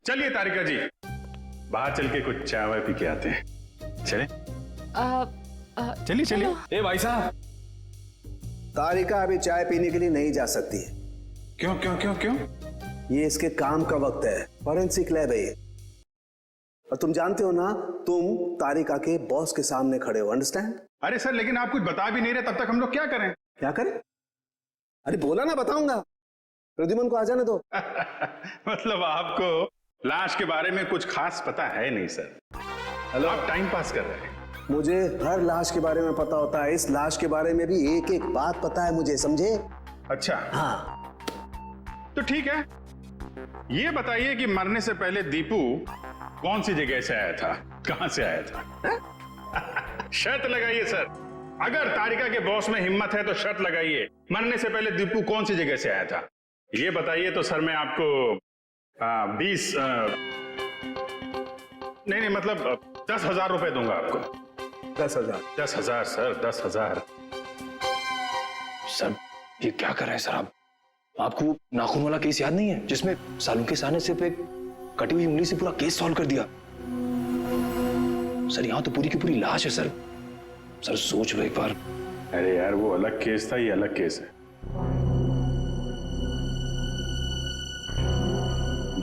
चलिए तारिका जी, बाहर चल के कुछ चाय वाय पी के आते हैं। चले? चलिए चलिए। ए भाई साहब, तारिका अभी चाय पीने के लिए नहीं जा सकती है। क्यों क्यों क्यों क्यों? ये इसके काम का वक्त है, फॉरेंसिक लैब है ये। और तुम जानते हो ना, तुम तारिका के बॉस के सामने खड़े हो, अंडरस्टैंड? अरे सर, लेकिन आप कुछ बता भी नहीं रहे, तब तक हम लोग क्या करें? क्या करें? अरे बोला ना, बताऊंगा। प्रद्युमन को आ जाने दो। मतलब आपको लाश के बारे में कुछ खास पता है नहीं सर? हेलो, आप टाइम पास कर रहे हैं। मुझे हर लाश के बारे में पता होता है, इस लाश के बारे में भी एक एक बात पता है मुझे, समझे? अच्छा हाँ। तो ठीक है, ये बताइए कि मरने से पहले दीपू कौन सी जगह से आया था, कहां से आया था? शर्त लगाइए सर, अगर तारिका के बॉस में हिम्मत है तो शर्त लगाइए, मरने से पहले दीपू कौन सी जगह से आया था, ये बताइए तो सर मैं आपको 20 नहीं मतलब 10,000 रुपए दूंगा आपको। 10,000? 10,000 सर, 10,000। सर ये क्या कर रहे हैं सर आप? आपको नाखून वाला केस याद नहीं है जिसमें सालू के सामने सिर्फ एक कटी हुई उंगली से पूरा केस सॉल्व कर दिया? सर यहाँ तो पूरी की पूरी लाश है सर। सर सोच लो एक बार। अरे यार, वो अलग केस था, ये अलग केस है।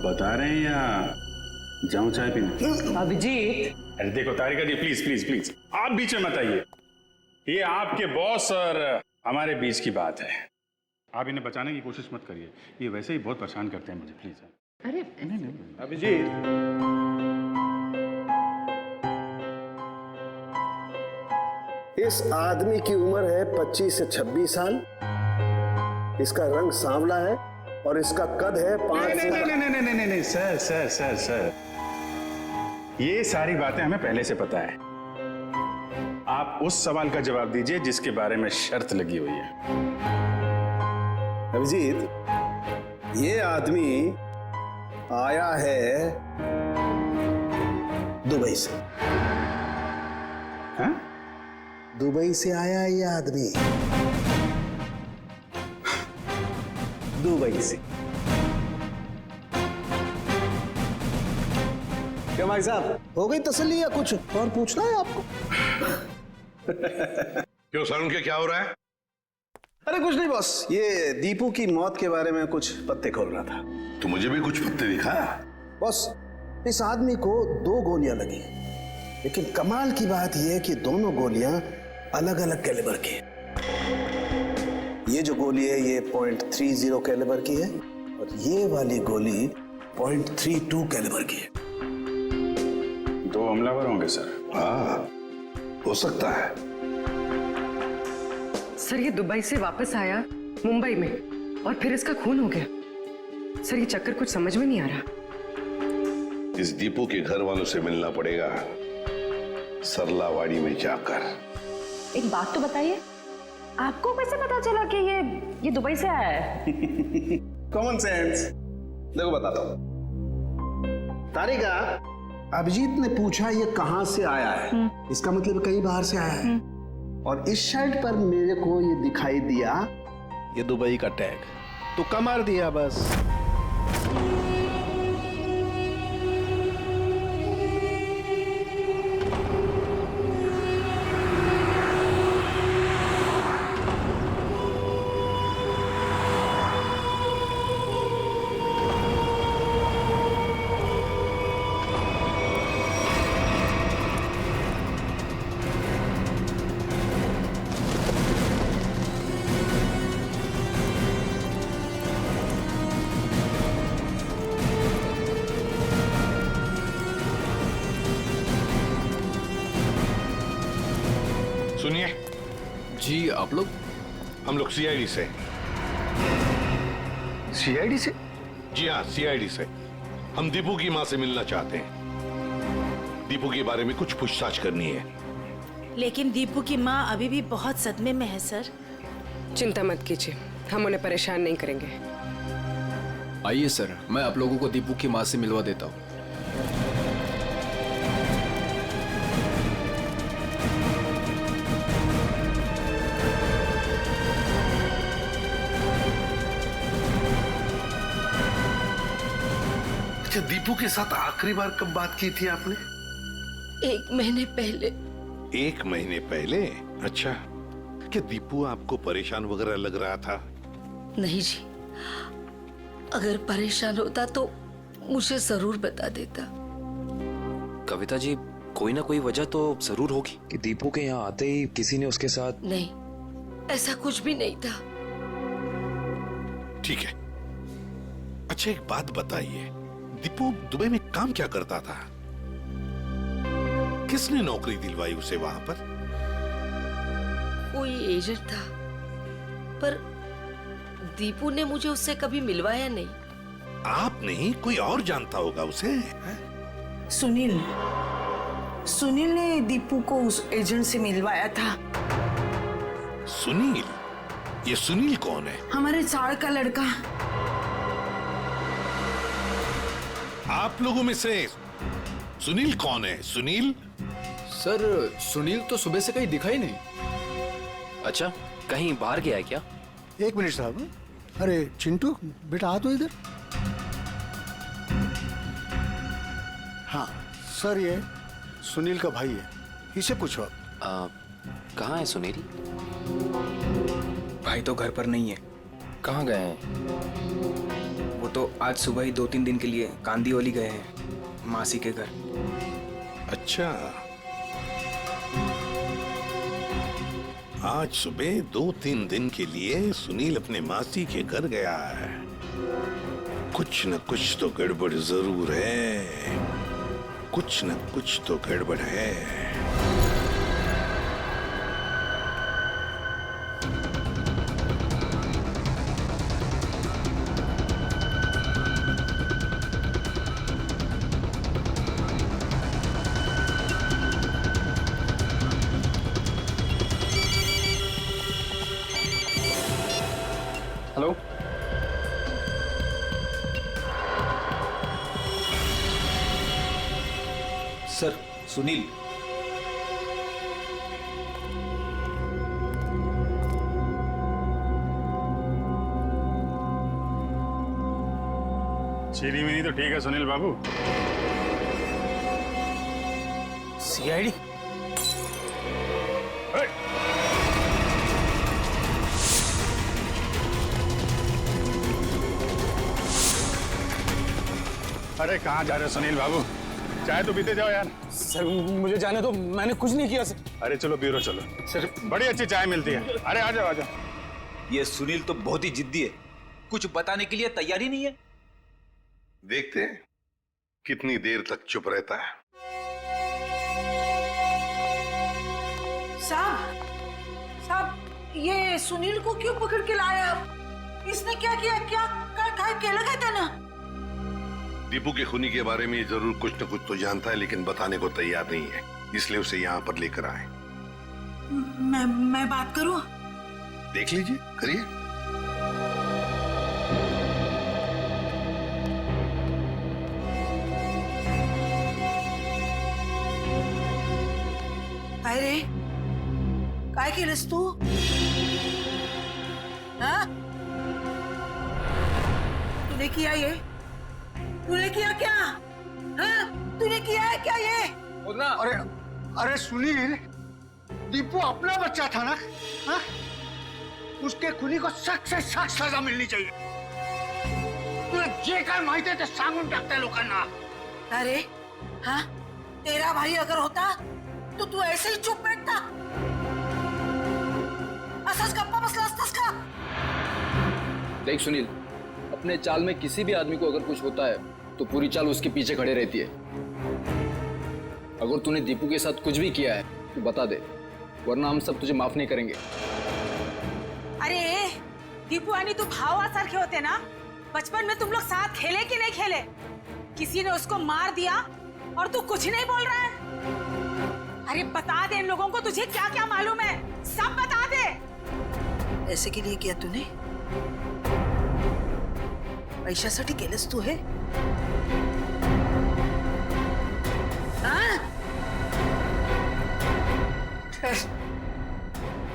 बता रहे हैं या जाऊं चाय पीने? अभिजीत, अरे देखो तारिका जी, प्लीज प्लीज प्लीज, आप बीच में मत आइए। ये आपके बॉस और हमारे बीच की बात है, आप इन्हें बचाने की कोशिश मत करिए, ये वैसे ही बहुत परेशान करते हैं मुझे, प्लीज। अरे नहीं। अभिजीत, इस आदमी की उम्र है 25 से 26 साल, इसका रंग सांवला है और इसका कद है 5 से... नहीं सर सर सर सर, ये सारी बातें हमें पहले से पता है। आप उस सवाल का जवाब दीजिए जिसके बारे में शर्त लगी हुई है। अभिजीत, ये आदमी आया है दुबई से। हाँ? दुबई से आया है ये आदमी, दुबई से। क्या भाई साहब, हो गई तसल्ली या कुछ और पूछना है आपको? क्यों सर, उनके क्या हो रहा है? अरे कुछ नहीं बॉस, ये दीपू की मौत के बारे में कुछ पत्ते खोल रहा था। तो मुझे भी कुछ पत्ते दिखा। बॉस, इस आदमी को 2 गोलियां लगी, लेकिन कमाल की बात यह है कि दोनों गोलियां अलग अलग कैलिबर की है। ये जो गोली है ये .30 कैलिबर की है और ये वाली गोली .32 कैलिबर की है। 2 हमलावर होंगे सर। हाँ, हो सकता है। सर, ये दुबई से वापस आया मुंबई में और फिर इसका खून हो गया। सर ये चक्कर कुछ समझ में नहीं आ रहा। इस दीपू के घर वालों से मिलना पड़ेगा, सरलावाड़ी में जाकर। एक बात तो बताइए, आपको कैसे पता चला कि ये दुबई से आया है? Common sense. देखो बताता हूं। तारिका, अभिजीत ने पूछा ये कहां से आया है, इसका मतलब कहीं बाहर से आया है। और इस शर्ट पर मेरे को ये दिखाई दिया, ये दुबई का टैग, तुक्का मार दिया बस। सुनिए जी, आप लोग? हम लोग सीआईडी से। सीआईडी से? जी हाँ, सीआईडी से। हम दीपू की मां से मिलना चाहते हैं। दीपू के बारे में कुछ पूछताछ करनी है। लेकिन दीपू की मां अभी भी बहुत सदमे में है सर। चिंता मत कीजिए, हम उन्हें परेशान नहीं करेंगे। आइए सर, मैं आप लोगों को दीपू की मां से मिलवा देता हूँ। अच्छा, दीपू के साथ आखिरी बार कब बात की थी आपने? 1 महीने पहले। 1 महीने पहले? अच्छा, क्या दीपू आपको परेशान वगैरह लग रहा था? नहीं जी, अगर परेशान होता तो मुझे जरूर बता देता। कविता जी, कोई ना कोई वजह तो जरूर होगी कि दीपू के यहाँ आते ही किसी ने उसके साथ। नहीं, ऐसा कुछ भी नहीं था। ठीक है। अच्छा, एक बात बताइए, दीपू दुबई में काम क्या करता था? किसने नौकरी दिलवाई उसे वहां पर? कोई एजेंट था, पर दीपू ने मुझे उससे कभी मिलवाया नहीं। आप नहीं, कोई और जानता होगा उसे? है? सुनील ने दीपू को उस एजेंट से मिलवाया था। सुनील? ये सुनील कौन है? हमारे चाड़ का लड़का। आप लोगों में से सुनील कौन है? सुनील? सर, सुनील तो सुबह से कहीं दिखा ही नहीं। अच्छा, कहीं बाहर गया है क्या? 1 मिनट साहब। अरे चिंटू, बेटा आ तो इधर। हाँ सर, ये सुनील का भाई है, इसे पूछो आप। कहाँ है सुनील? भाई तो घर पर नहीं है। कहाँ गए हैं? वो तो आज सुबह ही 2-3 दिन के लिए कांदीवली गए हैं, मासी के घर। अच्छा, आज सुबह 2-3 दिन के लिए सुनील अपने मासी के घर गया है। कुछ न कुछ तो गड़बड़ जरूर है, कुछ न कुछ तो गड़बड़ है। Hello, sir, Sunil. चीनी मिनी तो ठीक है सुनील बाबू। सीआईडी? अरे कहाँ जा रहे हो सुनील बाबू? चाय तो पीते जाओ यार। सर मुझे जाने दो, मैंने कुछ नहीं किया सर। अरे चलो ब्यूरो चलो, सर बड़ी अच्छी चाय मिलती है। अरे आ जाओ आ जाओ। ये सुनील तो बहुत ही जिद्दी है, कुछ बताने के लिए तैयार ही नहीं है। देखते हैं कितनी देर तक चुप रहता है। साहब, ये सुनील को क्यों पकड़ के लाया आप? इसने क्या किया? क्या लगा था ना? दीपू के खूनी के बारे में जरूर कुछ न कुछ तो जानता है, लेकिन बताने को तैयार नहीं है, इसलिए उसे यहाँ पर लेकर आए। मैं बात करूं? देख लीजिए, करिए। अरे काय केलंस तू? हाँ? तूने किया ये? तूने किया क्या? हाँ? तूने किया है क्या ये? अरे सुनील, दीपू अपना बच्चा था ना? हाँ? उसके खुनी को सख्त से सख्त सजा मिलनी चाहिए। तुला जे काय माहिती आहे ते सांगून टाकताय लोकांना। अरे हाँ, तेरा भाई अगर होता तो तू ऐसे ही चुप बैठता? असाच गप्पा बसला असतास का? देख सुनील, अपने चाल में किसी भी आदमी को अगर कुछ होता है तो पूरी चाल उसके पीछे खड़े रहती है। अगर तूने दीपू के साथ कुछ भी किया है तो बता दे, वरना हम सब तुझे माफ नहीं करेंगे। अरे दीपू आणि तू भावासारखे होते ना? बचपन में तुम लोग साथ खेले कि नहीं खेले? किसी ने उसको मार दिया और तू कुछ नहीं बोल रहा है? अरे बता दे इन लोगों को, तुझे क्या क्या मालूम है, सब बता दे। ऐसे के लिए किया तूने? पैशासाठी केलंस तू हे? हाँ?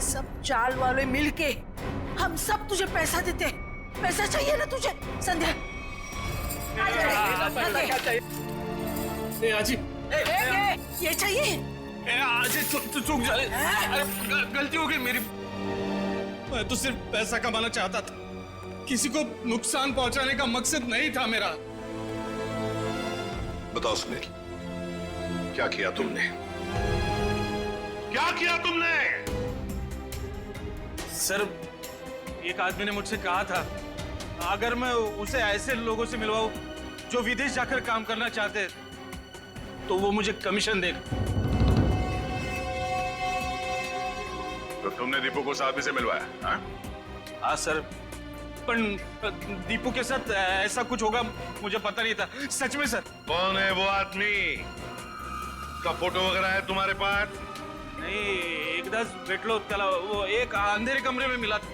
सब चाल वाले मिलके हम सब तुझे पैसा देते। पैसा चाहिए ना तुझे? संध्या ये चाहिए। चूक जाए, गलती हो गई मेरी। मैं तो सिर्फ पैसा कमाना चाहता था, किसी को नुकसान पहुंचाने का मकसद नहीं था मेरा। बताओ सुनील, क्या किया तुमने? क्या किया तुमने? सर, एक आदमी ने मुझसे कहा था अगर मैं उसे ऐसे लोगों से मिलवाऊं जो विदेश जाकर काम करना चाहते हैं, तो वो मुझे कमीशन देगा। तो तुमने दीपू को उस आदमी से मिलवाया? हाँ सर, पर दीपू के साथ ऐसा कुछ होगा मुझे पता नहीं था, सच में सर। कौन है वो आदमी? का फोटो वगैरह है तुम्हारे पास? नहीं, एकदाच भेटलो त्याला, वो एक अंधेरे कमरे में मिला था,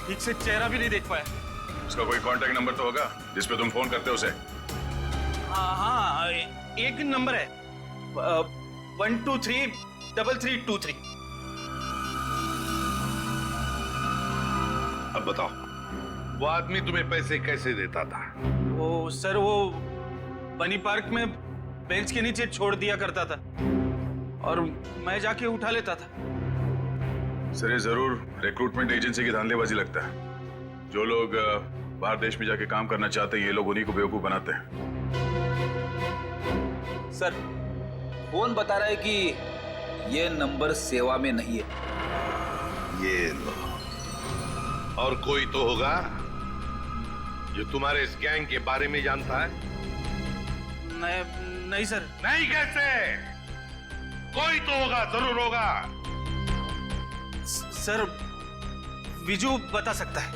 ठीक से चेहरा भी नहीं देख पाया। उसका कोई कांटेक्ट नंबर तो होगा जिस पे तुम फोन करते हो उसे? हाँ, एक नंबर है 1233323। अब बताओ, वो आदमी तुम्हें पैसे कैसे देता था? वो सर, वो बनी पार्क में बेंच के नीचे छोड़ दिया करता था और मैं जाके उठा लेता था। सर, ये जरूर रिक्रूटमेंट एजेंसी की धांधलेबाजी लगता है। जो लोग बाहर देश में जाके काम करना चाहते हैं, ये लोग उन्हीं को बेवकूफ बनाते हैं। सर, फोन बता रहा है कि ये नंबर सेवा में नहीं है। ये लो। और कोई तो होगा जो तुम्हारे इस गैंग के बारे में जानता है? नहीं सर। नहीं कैसे? कोई तो होगा, जरूर होगा। सर, विजू बता सकता है।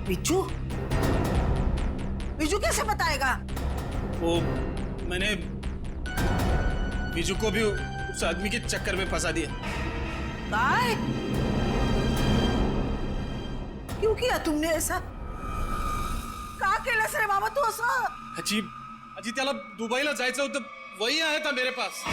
विजू? विजू कैसे बताएगा? वो मैंने विजू को भी उस आदमी के चक्कर में फंसा दिया। काय? क्यों किया तुमने ऐसा? का केलंस रे बाबा तू असं? अजी त्याला दुबईला जायचं होतं, वही आया था मेरे पास।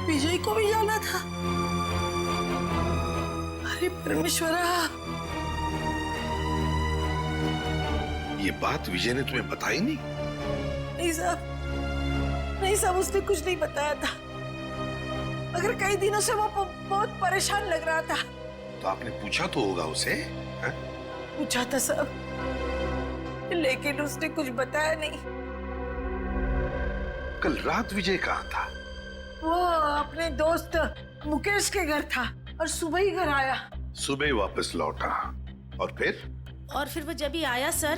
विजय को भी जाना था। अरे परमेश्वरा, ये बात विजय ने तुम्हें बताई नहीं? नहीं साहब, उसने कुछ नहीं बताया था, मगर कई दिनों से वो बहुत परेशान लग रहा था। तो आपने पूछा तो होगा उसे? है? पूछा था साहब, लेकिन उसने कुछ बताया नहीं। कल रात विजय कहाँ था? वो अपने दोस्त मुकेश के घर था और सुबह ही घर आया। सुबह ही वापस लौटा। और फिर वो जब ही आया सर,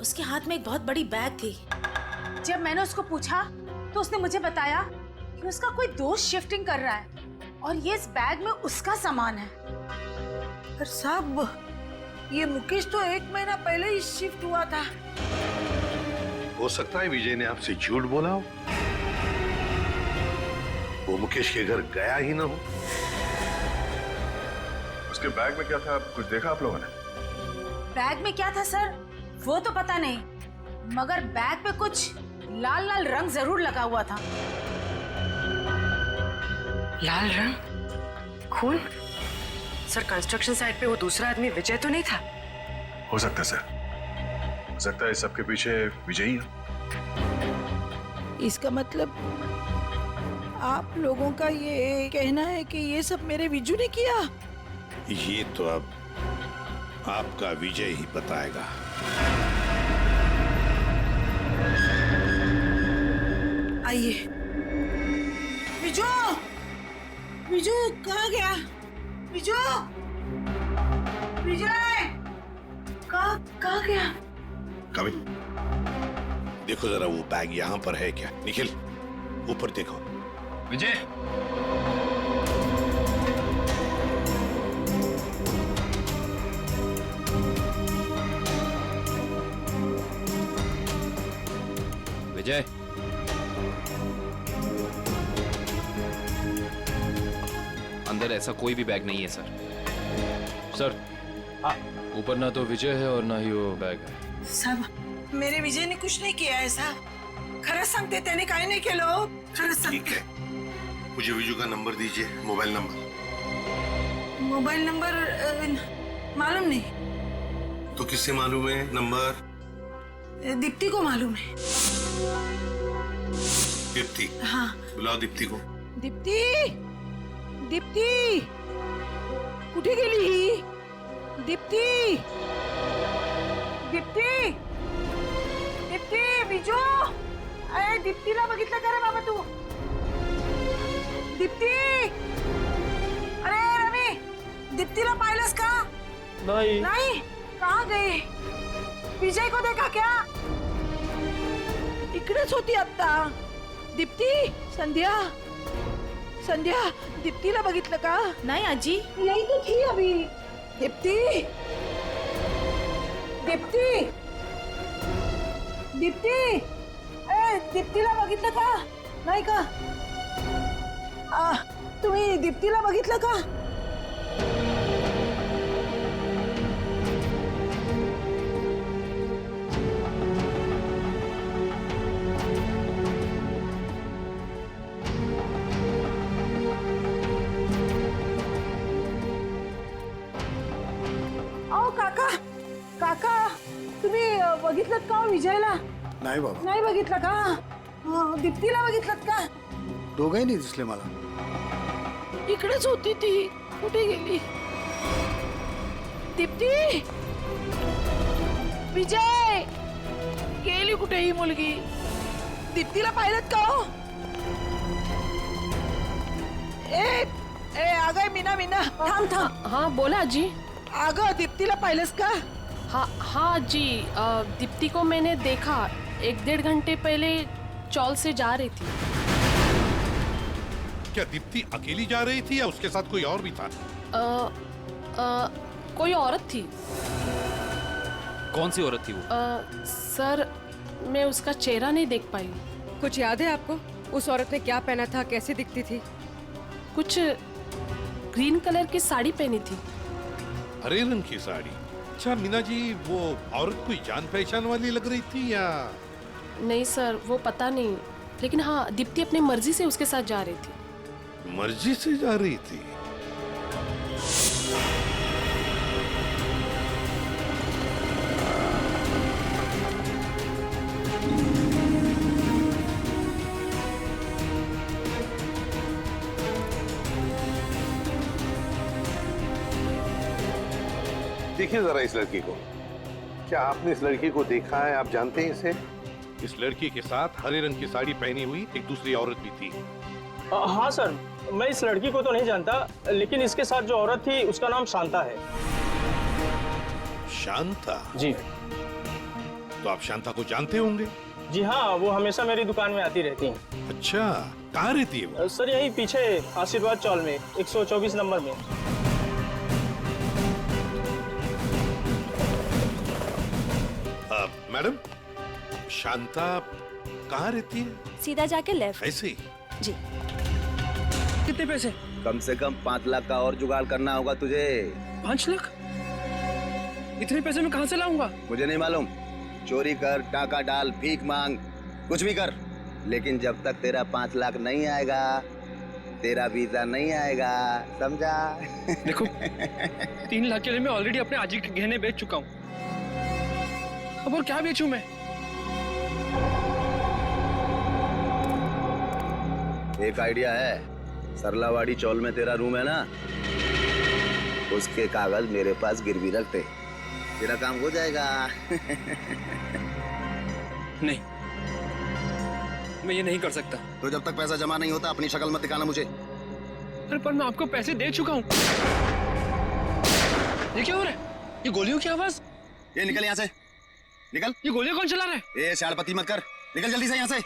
उसके हाथ में एक बहुत बड़ी बैग थी। जब मैंने उसको पूछा तो उसने मुझे बताया कि उसका कोई दोस्त शिफ्टिंग कर रहा है और ये इस बैग में उसका सामान है। पर साहब, ये मुकेश तो 1 महीना पहले ही शिफ्ट हुआ था। हो सकता है विजय ने आपसे झूठ बोला हो, वो मुकेश के घर गया ही ना हो। उसके बैग में क्या था, कुछ देखा आप लोगों ने? बैग में क्या था सर, वो तो पता नहीं, मगर बैग पे कुछ लाल लाल रंग जरूर लगा हुआ था। लाल रंग? खून? सर, कंस्ट्रक्शन साइट पे वो दूसरा आदमी विजय तो नहीं था? हो सकता है सर, हो सकता है इस सबके पीछे विजय ही है। इसका मतलब आप लोगों का ये कहना है कि ये सब मेरे विजू ने किया? ये तो अब आपका विजय ही बताएगा। आइए। विजू, विजू कहाँ गया? विजू, विजय कहाँ गया? कभी देखो जरा, वो बैग यहाँ पर है क्या? निखिल, ऊपर देखो। विजय, विजय, अंदर ऐसा कोई भी बैग नहीं है सर। सर, ऊपर ना तो विजय है और ना ही वो बैग है। साहब, मेरे विजय ने कुछ नहीं किया है साहब। खरंच सांगते, त्याने काही नाही केलं. खरंच ठीक सांगते. है, मुझे विजू का नंबर दीजिए, मोबाइल नंबर। मोबाइल नंबर मालूम नहीं। तो किससे मालूम है नंबर? दीप्ति को मालूम है। दीप्ति? हाँ। बुलाओ दीप्ति को। दीप्ति, दीप्ति कुठे गेली ही? दीप्ति, दीप्ति, दीप्ति, विजू, अरे दीप्तीला बघितलं का रे बाबा तू? दीप्ति, अरे रवि, दीप्तीला पाहिलंस का? नहीं। नहीं, कहाँ गई? विजय को देखा क्या? इकडेच होती आता. दीप्ती, संध्या, संध्या, दीप्तीला बघितलं का? नहीं आजी, यही तो थी अभी. दीप्ती, दीप्ती, दीप्ती, ए दीप्तीला बघितलं का? नाही का? तुम्ही दीप्तीला बघितलं का? काका, काका, तुम्ही बघितलं का विजयला? नाही बाबा, नाही बघितलं का? दीप्तीला बघितलं का? दोघंही नाही दिसले मला. इकडेच होती ती, कुठे गेली? दीप्ती, विजय, गेली कुठे ही मुलगी? दीप्तीला पाहिलं का हो? ए ए अगं मीना, मीना थांब थांब. हाँ बोला जी. अगं दीप्तीला पाहिलंस का? हाँ जी, दीप्ति को मैंने देखा 1-1.5 घंटे पहले चौल से जा रही थी. क्या दीप्ति अकेली जा रही थी या उसके साथ कोई और भी था? कोई औरत थी. कौन सी औरत थी वो? सर मैं उसका चेहरा नहीं देख पाई. कुछ याद है आपको? उस औरत ने क्या पहना था, कैसे दिखती थी? कुछ ग्रीन कलर की साड़ी पहनी थी. हरे रंग की साड़ी? अच्छा मीना जी, वो औरत कोई जान पहचान वाली लग रही थी या? नहीं सर, वो पता नहीं, लेकिन हाँ दीप्ति अपनी मर्जी से उसके साथ जा रही थी. मर्जी से जा रही थी? देखिए जरा इस लड़की को. क्या आपने इस लड़की को देखा है? आप जानते हैं इसे? इस लड़की के साथ हरे रंग की साड़ी पहनी हुई एक दूसरी औरत भी थी. हाँ सर, मैं इस लड़की को तो नहीं जानता, लेकिन इसके साथ जो औरत थी उसका नाम शांता है. शांता? जी. तो आप शांता को जानते होंगे? जी हाँ, वो हमेशा मेरी दुकान में आती रहती हैं. अच्छा, कहाँ रहती है वो? सर यही पीछे आशीर्वाद चौल में 124 नंबर में. मैडम, शांता कहाँ रहती है? सीधा जाके लेफ्ट. ऐसे ही? जी. कितने पैसे? कम से कम 5 लाख का और जुगाड़ करना होगा तुझे. 5 लाख? इतने पैसे मैं कहाँ से लाऊंगा? मुझे नहीं मालूम. चोरी कर, टाका डाल, भीख मांग, कुछ भी कर, लेकिन जब तक तेरा 5 लाख नहीं आएगा, तेरा वीजा नहीं आएगा, समझा? देखो 3 लाख के लिए मैं ऑलरेडी अपने आजी के गहने बेच चुका हूँ. अब और क्या बेचूं मैं? एक आइडिया है. सरलावाड़ी चौल में तेरा रूम है ना, उसके कागज मेरे पास गिरवी रखते, तेरा काम हो जाएगा. नहीं, मैं ये नहीं कर सकता. तो जब तक पैसा जमा नहीं होता अपनी शक्ल मत दिखाना मुझे. अरे पर मैं आपको पैसे दे चुका हूँ. ये क्या हो रहा है? ये गोलियों की आवाज. ये निकल यहाँ से, निकल. ये गोलियां कौन चला रहा है? ये शाड़पति मत कर, निकल जल्दी से यहाँ से.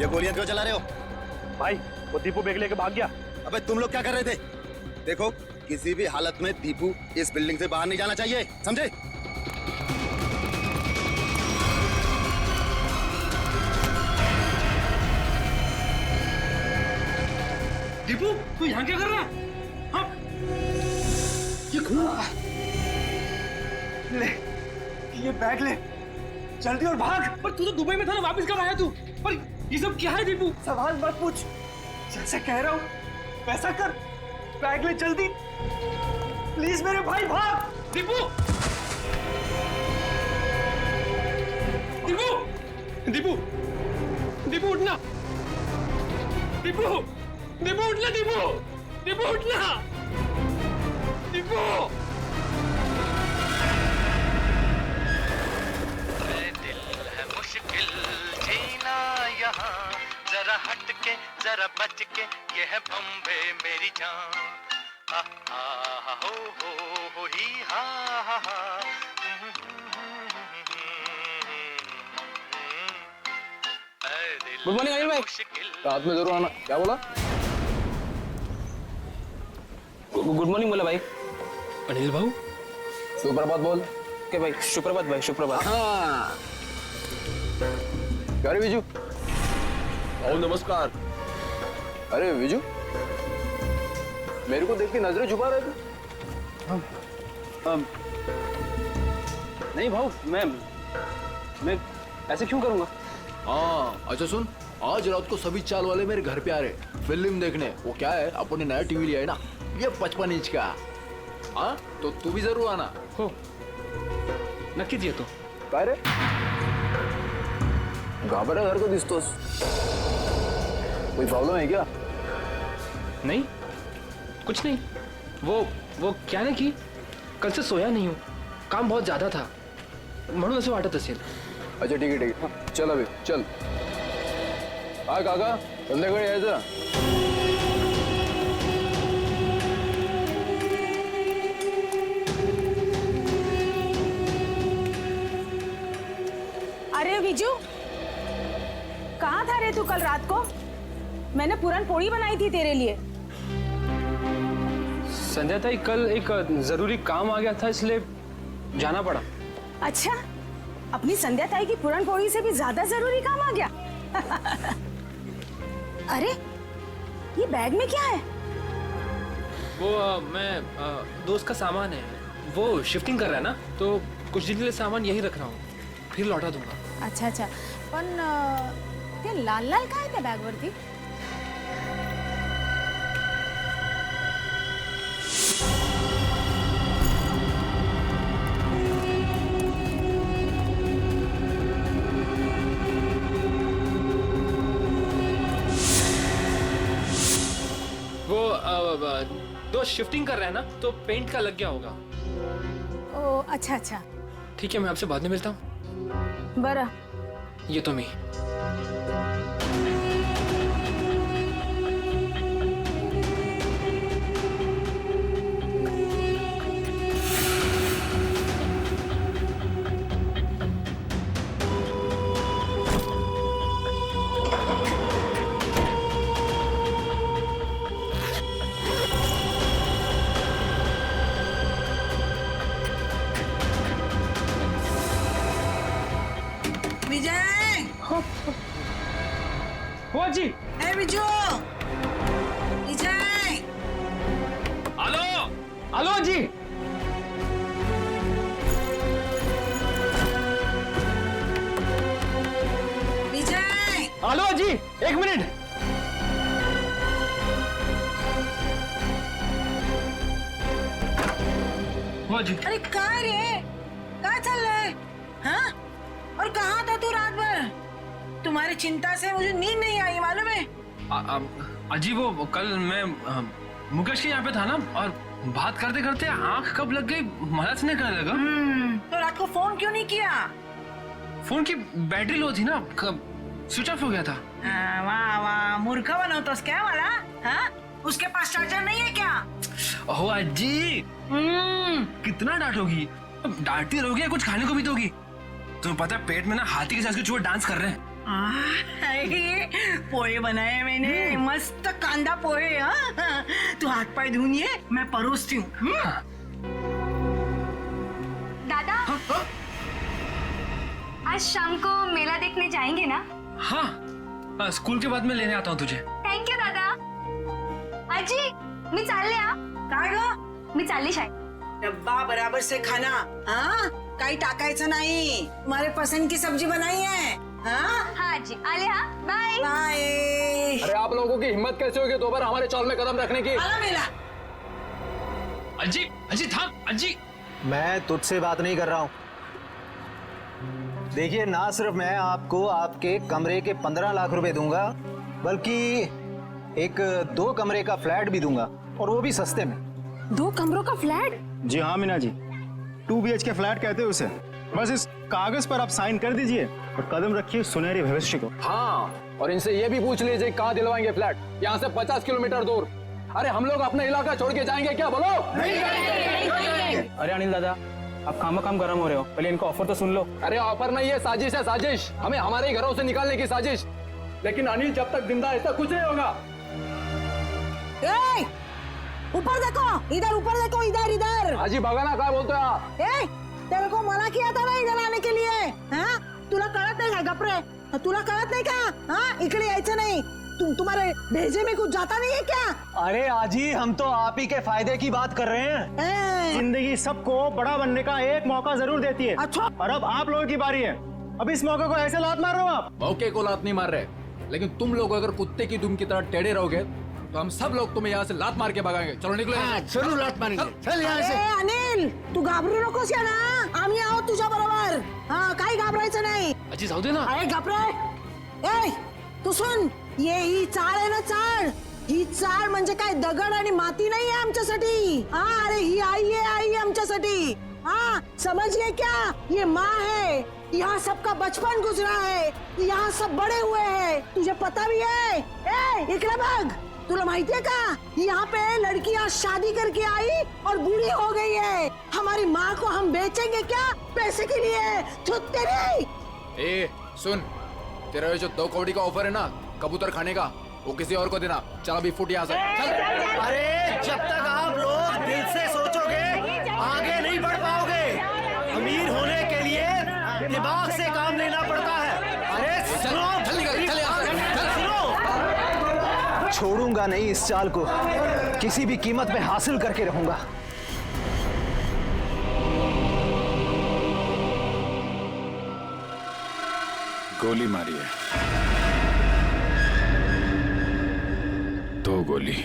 ये गोलियां क्यों चला रहे हो? भाई वो दीपू बैग लेके भाग गया. अबे तुम लोग क्या कर रहे थे? देखो किसी भी हालत में दीपू इस बिल्डिंग से बाहर नहीं जाना चाहिए, समझे? दीपू तू यहाँ क्या कर रहा है? हाँ? ये खून. ले, ये बैग ले. जल्दी और भाग। पर तू तो दुबई में था ना, वापस कब आया तू? पर ये सब क्या है दीपू? सवाल मत पूछ, जैसे कह रहा हूँ वैसा कर। बैग ले जल्दी, प्लीज मेरे भाई, भाग। दीपू, दीपू, दीपू, दीपू उठना। दीपू, दीपू उठना, दीपू, दीपू उठना, दीपू। मुश्किल जीना यहाँ, जरा हट के जरा बच के, ये है बम्बे मेरी जान। हा हा हो ही हा हा हा। गुड मॉर्निंग अनिल भाई। रात में जरूर आना। क्या बोला? गुड मॉर्निंग बोला भाई। अनिल भाऊ, सुप्रभात बोल। के भाई, सुप्रभात भाई, सुप्रभात। हाँ। क्या रे विजू? नमस्कार। अरे विजू, मेरे को देख के नजरें छुपा रहे थे। नहीं भाऊ, मैं ऐसे क्यों करूंगा? हाँ, अच्छा सुन, आज रात को सभी चाल वाले मेरे घर पे आ रहे फिल्म देखने। वो क्या है, अपन ने नया टीवी लिया है ना, ये 55 इंच का। हाँ, तो तू भी जरूर आना। हो, नक्कीच येतो। काय रे, घाबरा घर को दिसतोस, कोई प्रॉब्लम है क्या? नहीं, कुछ नहीं। वो क्या ना कि कल से सोया नहीं हूँ, काम बहुत ज्यादा था म्हणून असं वाटत असेल। अच्छा ठीक है ठीक है, हाँ, चल अभी चल। हा काका, संध्याकाळी यायचं। अरे विजू, कहाँ था रे तू कल रात को? मैंने पूरन पोड़ी बनाई थी तेरे लिए। संध्या ताई, कल एक जरूरी काम आ गया था इसलिए जाना पड़ा। अच्छा, अपनी संध्या ताई की पूरन पोड़ी से भी ज्यादा जरूरी काम आ गया। अरे, ये बैग में क्या है? वो मैं दोस्त का सामान है, वो शिफ्टिंग कर रहा है ना, तो कुछ दिन के लिए सामान यही रख रहा हूँ, फिर लौटा दूंगा। अच्छा अच्छा, पण ते लाल लाल काय त्या बॅग वरती? वो दोस्त शिफ्टिंग कर रहा है ना, तो पेंट का लग गया होगा। ओ अच्छा अच्छा, ठीक है, मैं आपसे बाद में मिलता हूँ। बरं। ये तो मैं। विजय, हो जी। ए विजू, विजय। हेलो, हेलो जी। विजय, हेलो जी, एक मिनिट। हो जी। अरे काय रे, काय चल रहा है? हाँ? और कहाँ था तू रात भर? तुम्हारी चिंता से मुझे नींद नहीं आई, मालूम है? अजी वो कल मैं मुकेश के यहाँ पे था ना, और बात करते करते आंख कब लग गई मदद नहीं करने लगा। तो रात को फोन क्यों नहीं किया? फोन की बैटरी लो थी ना, स्विच ऑफ हो गया था। वाह वाह, मूर्ख बनवतोस क्या वाला? हाँ? उसके पास चार्जर नहीं है क्या? ओह अजी, कितना डांटोगी? डांटती रहोगी या कुछ खाने को भी दोगी? तुम्हें पता है पेट में ना हाथी के साथ के चूहे डांस कर रहे हैं। पोहे बनाए मैंने, मस्त कांदा पोहे। हाँ? तू हाथ पाए धुनिए, मैं परोसती हूँ। दादा, आज शाम को मेला देखने जाएंगे ना? हाँ, स्कूल के बाद में लेने आता हूँ तुझे। थँक यू दादा. आजी, मी चालले हा. काय ग? मी चालली शाळेत. डब्बा बराबर से खाना, हाँ? काही टाकायचं नाही. तुम्हारे पसंद की सब्जी बनाई है. हाँ हाँ जी, आलिया बाय बाय. अरे आप लोगों की हिम्मत कैसे होगी दोबारा हमारे चौल में कदम रखने की? मिला. अजी अजी थाम अजी। मैं तुझसे बात नहीं कर रहा हूं. देखिए, ना सिर्फ मैं आपको आपके कमरे के 15 लाख रुपए दूंगा, बल्कि एक 2 कमरे का फ्लैट भी दूंगा, और वो भी सस्ते में. 2 कमरों का फ्लैट? जी हाँ मीना जी, 2 BHK फ्लैट कहते हैं उसे. बस इस कागज पर आप साइन कर दीजिए और कदम रखिए सुनहरे भविष्य को. हाँ, और इनसे ये भी पूछ लीजिए कहाँ दिलवाएंगे फ्लैट. यहाँ से 50 किलोमीटर दूर. अरे हम लोग अपना इलाका छोड़ के जाएंगे क्या? बोलो. अरे अनिल दादा, आप काम गरम हो रहे हो, पहले इनको ऑफर तो सुन लो. अरे ऑफर नहीं है, साजिश है, साजिश. हमें हमारे ही घरों से निकालने की साजिश. लेकिन अनिल जब तक जिंदा है ऐसा कुछ नहीं होगा. ऊपर देखो, इधर ऊपर देखो, इधर इधर. हाजी भगाना काय बोलतोय आप? तेरे को मना किया था ना इधर आने के लिए. हाँ, तुला कळत नाही का? गपरे, तुला कळत नाही का? हाँ, इकडे यायचं नाही. तुम्हारे भेजे में कुछ जाता नहीं है क्या? अरे आजी, हम तो आप ही के फायदे की बात कर रहे हैं. जिंदगी सबको बड़ा बनने का एक मौका जरूर देती है. अच्छा, और अब आप लोगों की बारी है. अब इस मौके को ऐसे लात मार रहे हो आप. मौके को लात नहीं मार रहे, लेकिन तुम लोग अगर कुत्ते की दुम की तरह टेढ़े रहोगे तो हम सब लोग तुम्हें यहाँ से लात मार के भगाएंगे. चलो निकलो. जरूर लात मारेंगे. चल यहाँ से. अनिल, तू घाबरू नकोस या ना. आम्ही आहोत तुझ्या बरोबर. हाँ, काही घाबरायचं नाही. अजी जाऊ दे ना. अरे घाबरे. तू सुन, ही चाळ आहे ना, चाळ. ही चाळ म्हणजे काय दगड आणि माती नाही आहे आमच्यासाठी. हाँ, अरे ही आई है आमच्यासाठी. हाँ, समझ गए क्या? ये माँ है. यहाँ सबका बचपन गुजरा है, यहाँ सब बड़े हुए हैं. तुझे पता भी है. इकडे बघ, तुला माहिती है का? यहाँ पे लड़कियाँ शादी करके आई और बूढ़ी हो गई है. हमारी माँ को हम बेचेंगे क्या पैसे के लिए? तेरी. ए सुन, तेरा ये जो 2 कौड़ी का ऑफर है ना कबूतर खाने का, वो किसी और को देना. चल अभी फुट यहाँ से. अरे जब तक आप लोग दिल से सोचोगे आगे नहीं बढ़ पाओगे. अमीर होने के लिए दिमाग से काम लेना पड़ता है. अरे सुनो, छोड़ूंगा नहीं इस चाल को. किसी भी कीमत पे हासिल करके रहूंगा. गोली मारी है. 2 गोली.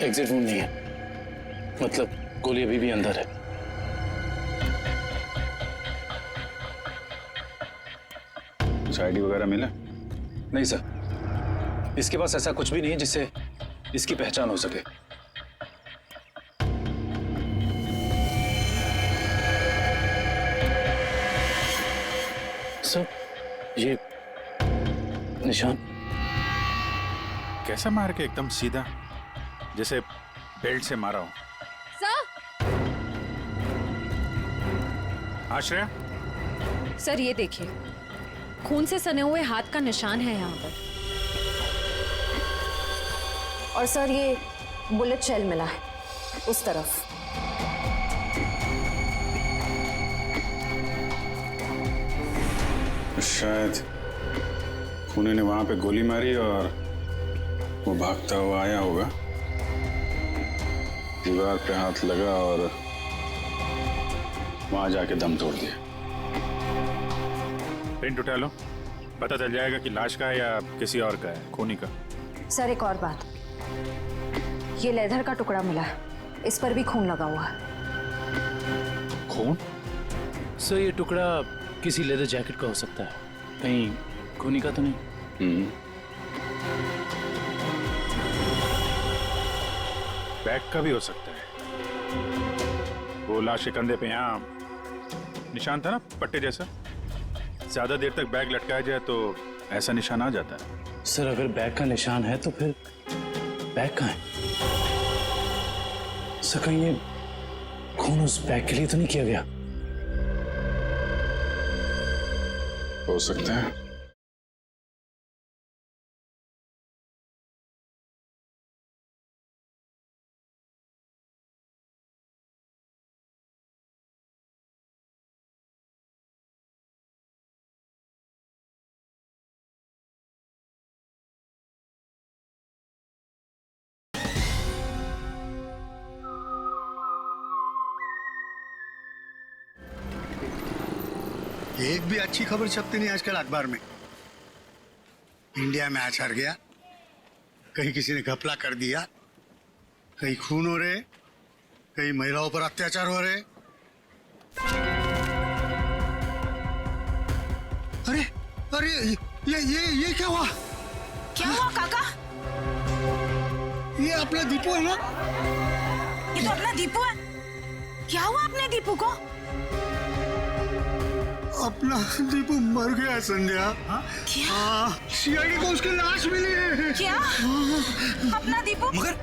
एग्जिट वुंड नहीं है, मतलब गोली अभी भी अंदर है. कुछ आईडी वगैरह मिला? नहीं सर, इसके पास ऐसा कुछ भी नहीं है जिससे इसकी पहचान हो सके. सर, ये निशान कैसा मार के? एकदम सीधा, जैसे बेल्ट से मारा हो. आश्रया, सर ये देखिए, खून से सने हुए हाथ का निशान है यहाँ पर. और सर ये बुलेट शेल मिला है उस तरफ. शायद खूनी ने वहां पे गोली मारी और वो भागता हुआ आया होगा, दीवार पे हाथ लगा और वहां जाके दम तोड़ दिया. प्रिंट उठा लो, पता चल जाएगा कि लाश का है या किसी और का है, खूनी का. सर एक और बात, ये लेदर का टुकड़ा मिला है, इस पर भी खून लगा हुआ है. खून? सर ये टुकड़ा किसी लेदर जैकेट का हो सकता है, कहीं खूनी का तो नहीं. बैग का भी हो सकता है. वो लाश के कंधे पे यहाँ निशान था ना, पट्टे जैसा. ज्यादा देर तक बैग लटकाया जाए तो ऐसा निशान आ जाता है. सर अगर बैग का निशान है तो फिर बैग कहाँ है? सर कहीं ये खून उस बैग के लिए तो नहीं किया गया? हो सकता है. एक भी अच्छी खबर छपती नहीं आजकल अखबार में। इंडिया मैच हार गया, कहीं किसी ने घपला कर दिया, कहीं खून हो रहे, कहीं महिलाओं पर अत्याचार हो रहे। अरे अरे ये क्या हुआ? क्या हुआ काका? ये अपना दीपू है ना? ये तो अपना दीपू है। क्या हुआ अपने दीपू को? अपना दीपू मर गया संध्या। क्या? सीआईडी को उसकी लाश मिली है। क्या? अपना दीपू? मगर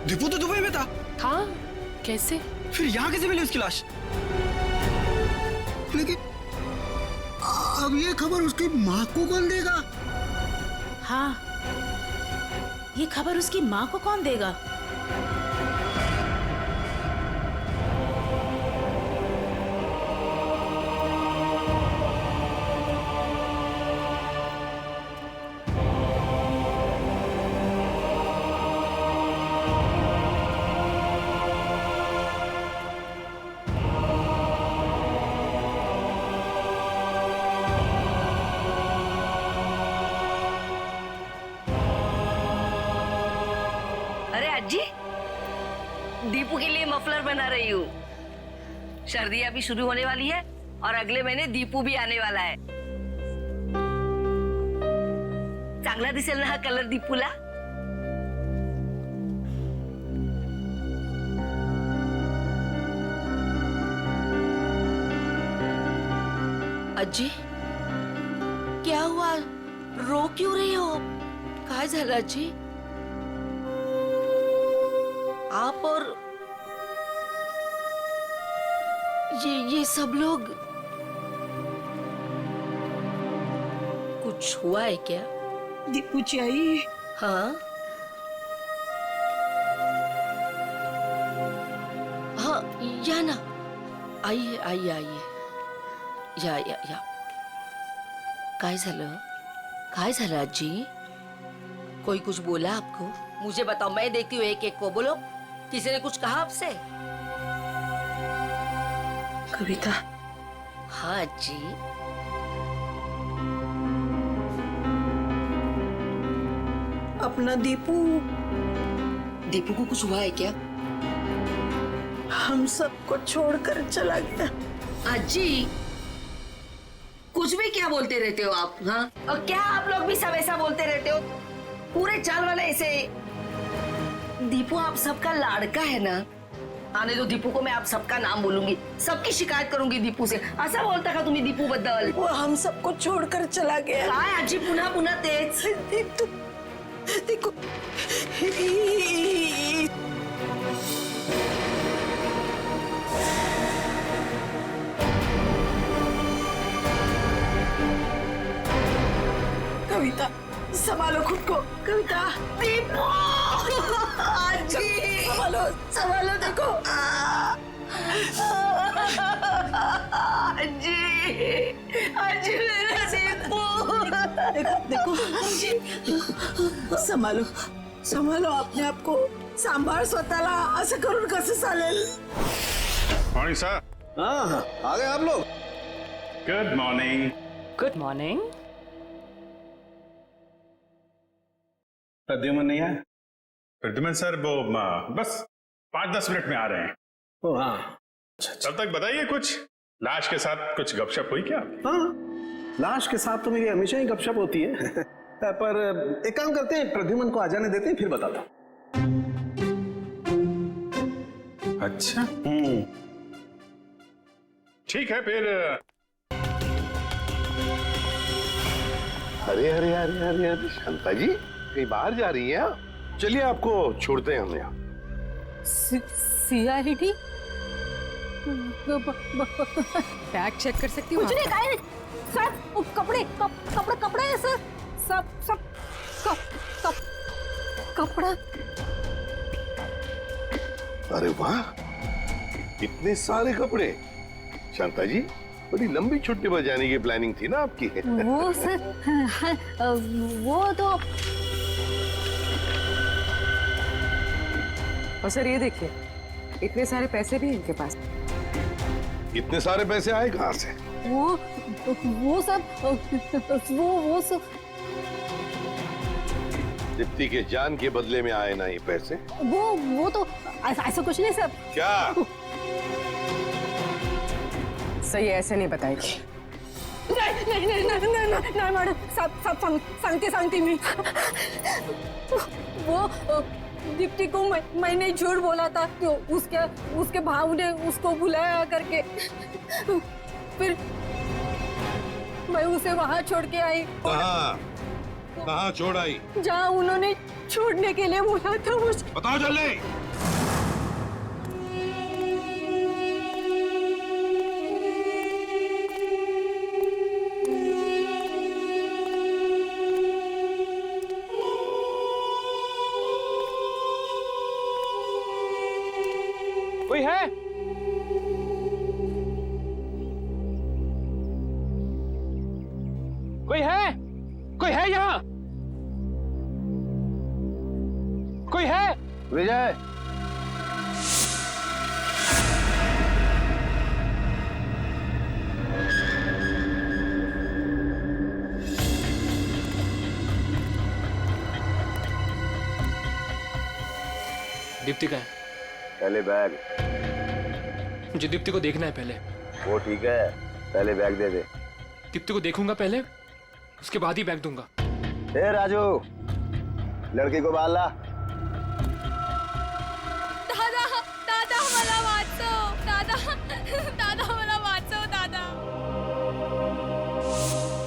दीपू तो दुबई में था। हाँ, कैसे? फिर यहाँ कैसे मिली उसकी लाश? लेकिन अब ये खबर उसकी माँ को कौन देगा? हाँ, ये खबर उसकी माँ को कौन देगा? जी दीपू के लिए मफलर बना रही हूँ। सर्दियाँ भी शुरू होने वाली है और अगले महीने दीपू भी आने वाला है। चांगला दिसेल ना हा कलर दीपूला? अज्जी क्या हुआ, रो क्यों रही हो? काय झालं अज्जी? आप और ये सब लोग, कुछ हुआ है क्या? दीपू चाहिए? हाँ हाँ, या ना, आइए आइए आइए, या काय झालं? काय झालं अज्जी? कोई कुछ बोला आपको? मुझे बताओ, मैं देखती हूँ एक एक को। बोलो, किसी ने कुछ कहा आपसे? कविता। हाँ जी। अपना दीपू को कुछ हुआ है क्या? हम सबको छोड़कर चला गया। अज्जी कुछ भी क्या बोलते रहते हो आप? हाँ, और क्या आप लोग भी सब ऐसा बोलते रहते हो? पूरे चाल वाले ऐसे। दीपू आप सबका लाड़का है ना? आने दो दीपू को, मैं आप सबका नाम बोलूंगी, सबकी शिकायत करूंगी दीपू से। ऐसा बोलता का तुम्ही दीपू बद्दल? वो हम सबको छोड़कर चला गया। काय आजी पुन्हा पुन्हा तेच? देखो कविता, संभालो खुद को। कविता, दीपू आजी संभालो संभालो। देखो आजी, आजी मेरा दीपू। देखो संभालो संभालो अपने आप को, सांभाळ स्वतःला। असं करून कसं चालेल? Morning sir. हाँ, आ गए आप लोग। Good morning. Good morning. Pradyuman नहीं है? प्रद्युमन सर वो बस 5-10 मिनट में आ रहे हैं। ओ हाँ, तब तक बताइए, कुछ लाश के साथ कुछ गपशप हुई क्या? हाँ, लाश के साथ तो मेरी हमेशा ही गपशप होती है। पर एक काम करते हैं, प्रद्युमन को आ जाने देते हैं, फिर बताता हूँ। अच्छा, ठीक है फिर। अरे अरे अरे अरे अरे शांता जी, कहीं बाहर जा रही हैं? चलिए आपको छोड़ते हैं हम यहाँ। सीआईडी बैग चेक कर सकती हूँ? कुछ नहीं खाए सर, वो कपड़े कपड़े है सर, सब कपड़ा। अरे वाह, इतने सारे कपड़े। शांता जी, बड़ी लंबी छुट्टी पर जाने की प्लानिंग थी ना आपकी? वो सर, वो तो। और सर ये देखिए, इतने सारे पैसे भी इनके पास। इतने सारे पैसे आए कहाँ से? वो सब दीप्ति के जान के बदले में आए ना ये पैसे? वो तो ऐसा कुछ नहीं सब। क्या? सही ऐसे नहीं बताएगी। नहीं मैडम, सब सांगते मी वो दीप्ति को मैंने झूठ बोला था, तो उसके भाव ने उसको बुलाया करके, फिर मैं उसे वहाँ छोड़ के आई। कहाँ छोड़ आई? जहाँ उन्होंने छोड़ने के लिए बोला था मुझे। बताओ जल्दी। कोई है? कोई है? कोई है यहाँ? कोई है? विजय, दीप्ति का है? पहले बैग। मुझे दीप्ति को देखना है पहले। वो ठीक है, पहले बैग दे दे। दीप्ति को देखूंगा पहले, उसके बाद ही बैग दूंगा। ए राजू, लड़की को बाल ला। दादा मला वाचव, दादा मला वाचव दादा।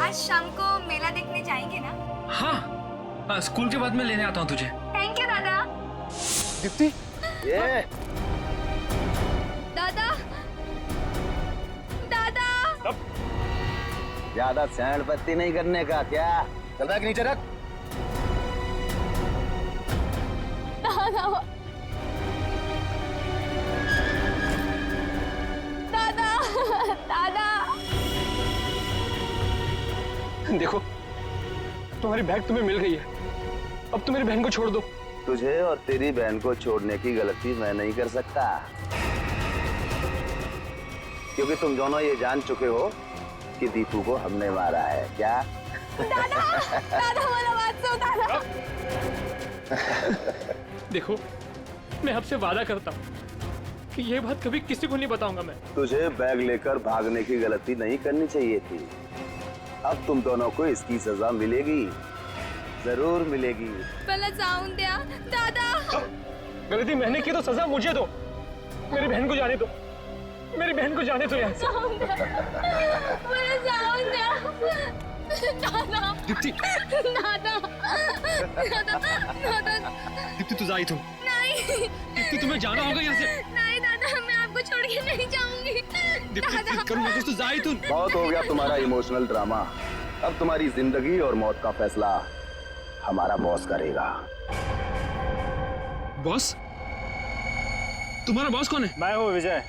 आज शाम को मेला देखने जाएंगे ना? हाँ, स्कूल के बाद मैं लेने आता हूँ तुझे। थैंक यू दादा। दीप्ति, ये दादा ज्यादा सैंड पत्ती नहीं करने का क्या? चल बैग नीचे रख। दादा देखो, तुम्हारी बैग तुम्हें मिल गई है, अब तुम मेरी बहन को छोड़ दो। तुझे और तेरी बहन को छोड़ने की गलती मैं नहीं कर सकता, क्योंकि तुम दोनों ये जान चुके हो कि दीपू को हमने मारा है। क्या? दादा मला वाचव दादा। देखो, मैं आपसे वादा करता हूँ कि ये बात कभी किसी को नहीं बताऊंगा मैं। तुझे बैग लेकर भागने की गलती नहीं करनी चाहिए थी। अब तुम दोनों को इसकी सजा मिलेगी, जरूर मिलेगी। पहले जाऊं द्या दादा। गलती मैंने की तो सजा मुझे दो। मेरी बहन को जाने दो, मेरी बहन को जाने दो यहाँ से। पहले जाऊं द्या दादा। दीप्ति, दादा दीप्ति तू जाई तुम। नहीं दीप्ति, तुम्हें जाना होगा यहाँ से। नहीं दादा, मैं आपको छोड़ के नहीं जाऊंगी। दीप्ति, करूँगा कुछ तो जाई तुम। बहुत हो गया तुम्हारा इमोशनल ड्रामा। अब तुम्हारी जिंदगी और मौत का फैसला हमारा बॉस करेगा। बॉस? तुम्हारा बॉस कौन है? मैं हूँ विजय।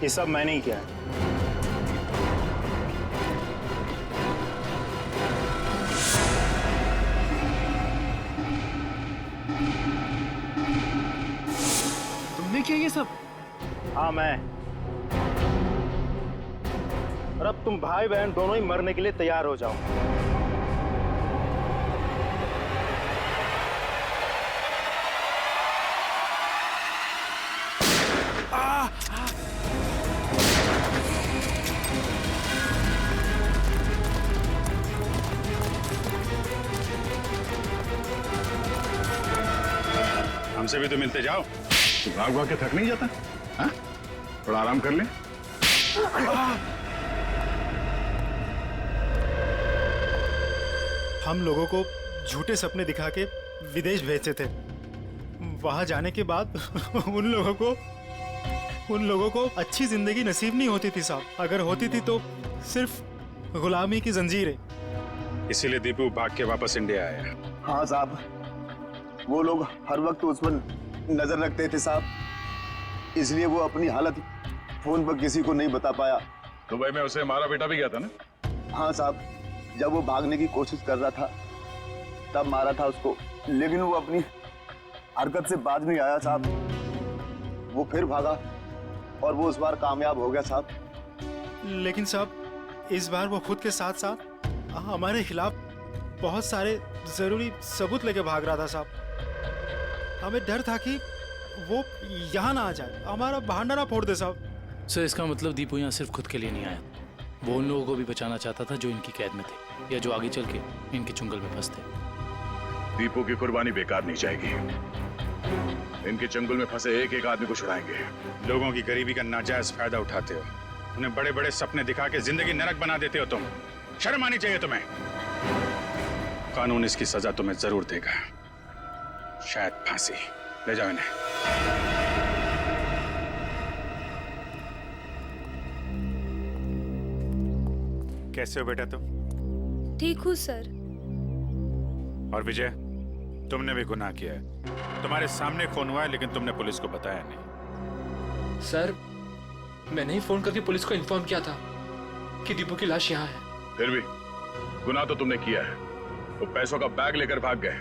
ये सब मैंने ही किया है। तुमने किया ये सब? हाँ मैं। और अब तुम भाई बहन दोनों ही मरने के लिए तैयार हो जाओ। हमसे भी तो मिलते जाओ। भाग भाग के थक नहीं जाता? हाँ? थोड़ा आराम कर ले। हम लोगों को झूठे सपने दिखा के विदेश भेजते थे। वहां जाने के बाद उन लोगों को अच्छी जिंदगी नसीब नहीं होती थी साहब। अगर होती थी तो सिर्फ गुलामी की जंजीरें। इसीलिए दीपू भाग के वापस इंडिया आया। हाँ साहब, वो लोग हर वक्त उस पर नजर रखते थे साहब, इसलिए वो अपनी हालत फोन पर किसी को नहीं बता पाया। दुबई में उसे मारा बेटा भी गया था ना? हाँ साहब, जब वो भागने की कोशिश कर रहा था तब मारा था उसको, लेकिन वो अपनी हरकत से बाज नहीं आया साहब। वो फिर भागा और वो इस बार कामयाब हो गया साहब। लेकिन साहब इस बार वो खुद के साथ साथ हमारे खिलाफ बहुत सारे जरूरी सबूत लेके भाग रहा था साहब। हमें डर था कि वो यहाँ ना आ जाए, हमारा बहाना ना फोड़ दे साहब। सर इसका मतलब दीपू यहाँ सिर्फ खुद के लिए नहीं आया, वो उन लोगों को भी बचाना चाहता था जो इनकी कैद में थे या जो आगे चल के इनके चुंगल में फंसते। दीपू की कुर्बानी बेकार नहीं जाएगी। इनके चंगुल में फंसे एक एक आदमी को छुड़ाएंगे। लोगों की गरीबी का नाजायज फायदा उठाते हो, उन्हें बड़े बड़े सपने दिखा के जिंदगी नरक बना देते हो तुम। शर्म आनी चाहिए तुम्हें। कानून इसकी सजा तुम्हें जरूर देगा, शायद फांसी। ले जाओ इन्हें। कैसे हो बेटा तुम? ठीक हूँ सर। और विजय, तुमने भी गुनाह किया है। तुम्हारे सामने खून हुआ है लेकिन तुमने पुलिस को बताया नहीं। सर मैंने ही फोन करके पुलिस को इन्फॉर्म किया था कि दीपू की लाश यहाँ है। फिर भी गुनाह तो तुमने किया है। वो पैसों का बैग लेकर भाग गए।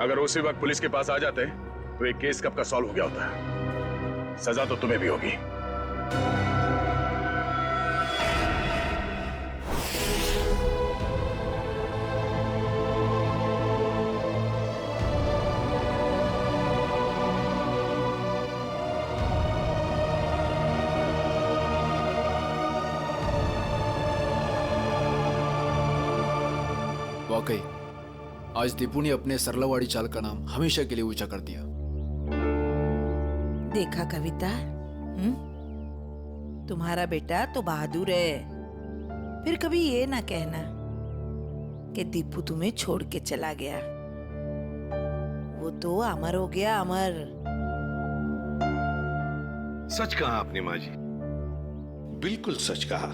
अगर उसी वक्त पुलिस के पास आ जाते तो ये केस कब का सॉल्व हो गया होता। सजा तो तुम्हें भी होगी। वाकई आज दीपू ने अपने सरलावाड़ी चाल का नाम हमेशा के लिए ऊंचा कर दिया। देखा कविता, तुम्हारा बेटा तो बहादुर है। फिर कभी ये ना कहना कि दीपू तुम्हें छोड़ के चला गया। वो तो अमर हो गया, अमर। सच कहा आपने माँ जी, बिल्कुल सच कहा।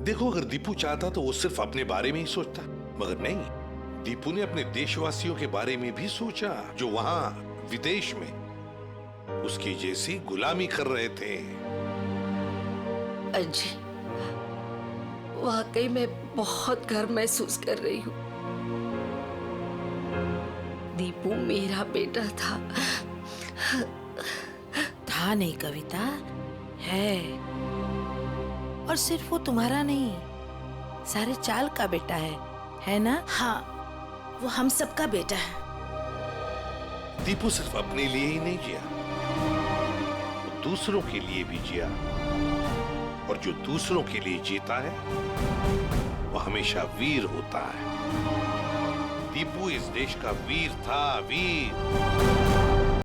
देखो अगर दीपू चाहता तो वो सिर्फ अपने बारे में ही सोचता, मगर नहीं, दीपू ने अपने देशवासियों के बारे में भी सोचा जो वहां विदेश में उसकी जैसी गुलामी कर रहे थे। अजी, वाकई में बहुत गर्व महसूस कर रही हूँ। दीपू मेरा बेटा था नहीं कविता, है। और सिर्फ वो तुम्हारा नहीं, सारे चाल का बेटा है ना? हाँ, वो हम सबका बेटा है। दीपू सिर्फ अपने लिए ही नहीं जिया, वो दूसरों के लिए भी जिया। और जो दूसरों के लिए जीता है वो हमेशा वीर होता है। दीपू इस देश का वीर था, वीर।